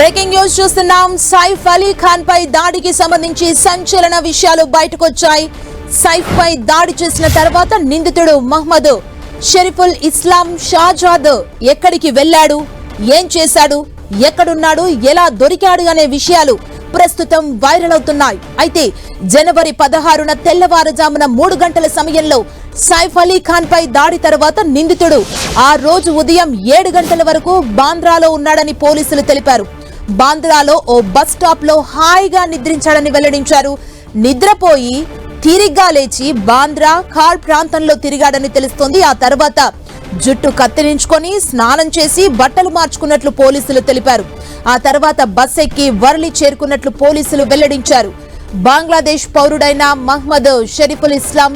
Breaking news చూస్తున్నాం. సైఫ్ అలీ ఖాన్ పై దాడికి సంబంధించి సంచలన విషయాలు బయటకొచ్చాయి. సైఫ్ పై దాడి చేసిన తర్వాత నిందితుడు మహమ్మద్ షరీఫుల్ ఇస్లాం షాజాద్ ఎక్కడికి వెళ్లాడు, ఏం చేశాడు, ఎక్కడున్నాడు, ఎలా దొరికాడు అనే విషయాలు ప్రస్తుతం వైరల్ అవుతున్నాయి. అయితే జనవరి 16న తెల్లవారుజామున 3 గంటల సమయంలో సైఫ్ అలీ ఖాన్ పై దాడి తర్వాత నిందితుడు ఆ రోజు ఉదయం 7 గంటల వరకు బాంద్రాలో ఉన్నాడని పోలీసులు తెలిపారు. బాంద్రాలో ఓ బస్ స్టాప్ లో హాయిగా నిద్రించాడని వెల్లడించారు. నిద్రపోయి తిరిగ్గా లేచి బాంద్రా ఖార్ ప్రాంతంలో తిరిగాడని తెలుస్తోంది. ఆ తర్వాత జుట్టు కత్తిరించుకొని స్నానం చేసి బట్టలు మార్చుకున్నట్లు పోలీసులు తెలిపారు. ఆ తర్వాత బస్ ఎక్కి వర్లి చేరుకున్నట్లు పోలీసులు వెల్లడించారు. బంగ్లాదేశ్ పౌరుడైన మహమ్మద్ షరీఫుల్ ఇస్లాం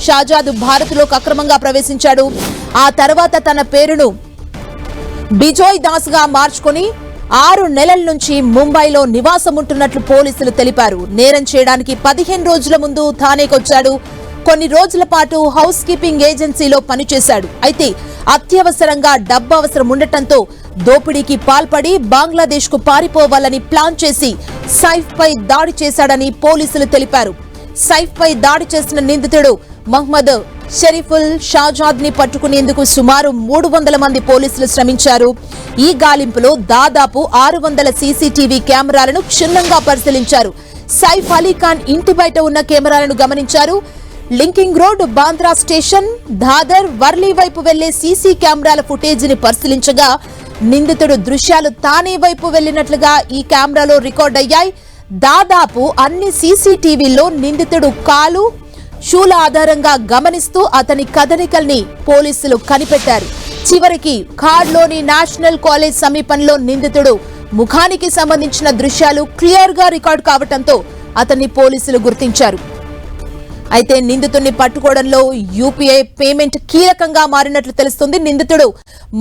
షాజాద్ భారత్లోకి అక్రమంగా ప్రవేశించాడు. ఆ తర్వాత తన పేరును బిజోయ్ దాస్ గా మార్చుకొని 6 నెలల నుంచి ముంబైలో నివాసం ఉంటున్నట్లు పోలీసులు తెలిపారు. నేరం చేయడానికి 15 రోజుల ముందు థానేకొచ్చాడు. కొన్ని రోజుల పాటు హౌస్ కీపింగ్ ఏజెన్సీలో పనిచేశాడు. అయితే అత్యవసరంగా డబ్బు అవసరం ఉండటంతో దోపిడీకి పాల్పడి బంగ్లాదేశ్ కు పారిపోవాలని ప్లాన్ చేసి సైఫ్ పై దాడి చేశాడని పోలీసులు తెలిపారు. సైఫ్ పై దాడి చేసిన నిందితుడు మహమ్మద్ షరీఫుల్ షాజాద్ ని పట్టుకునేందుకు సుమారు 300 మంది పోలీసులు శ్రమించారు. ఈ గాలింపులో దాదాపు 600 సీసీటీవీ కెమెరాలను క్షుణ్ణంగా పరిశీలించారు. సైఫ్ అలీ ఖాన్ ఇంటి బయట ఉన్న కెమెరాలను గమనించారు. Linking road, Bandra station, Dadar, Worli వైపు వెళ్లే సీసీ కెమెరాల ఫుటేజీని పరిశీలించగా నిందితుడు దృశ్యాలు తానే వైపు వెళ్లినట్లుగా ఈ కెమెరాలో రికార్డ్ అయ్యాయి. దాదాపు అన్ని సీసీటీవీల్లో నిందితుడు కాలు, షూల ఆధారంగా గమనిస్తూ అతని కదలికల్ని పోలీసులు కనిపెట్టారు. చివరికి ఖార్లోని నేషనల్ కాలేజ్ సమీపంలో నిందితుడు ముఖానికి సంబంధించిన దృశ్యాలు క్లియర్ గా రికార్డ్ కావడంతో అతన్ని పోలీసులు గుర్తించారు. అయితే నిందితుడిని పట్టుకోవడంలో యూపీఐ పేమెంట్ కీలకంగా మారినట్లు తెలుస్తుంది. నిందితుడు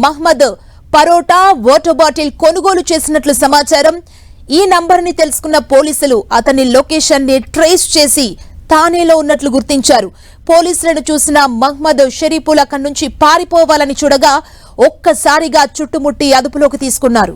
మహమ్మద్ పరోటా వాటర్ బాటిల్ కొనుగోలు చేసినట్లు సమాచారం. ఈ నంబర్ ని తెలుసుకున్న పోలీసులు అతని లొకేషన్ ని ట్రేస్ చేసి థానేలో ఉన్నట్లు గుర్తించారు. పోలీసులను చూసిన మహమ్మద్ షరీఫుల్ అక్కడి నుంచి పారిపోవాలని చూడగా ఒక్కసారిగా చుట్టుముట్టి అదుపులోకి తీసుకున్నారు.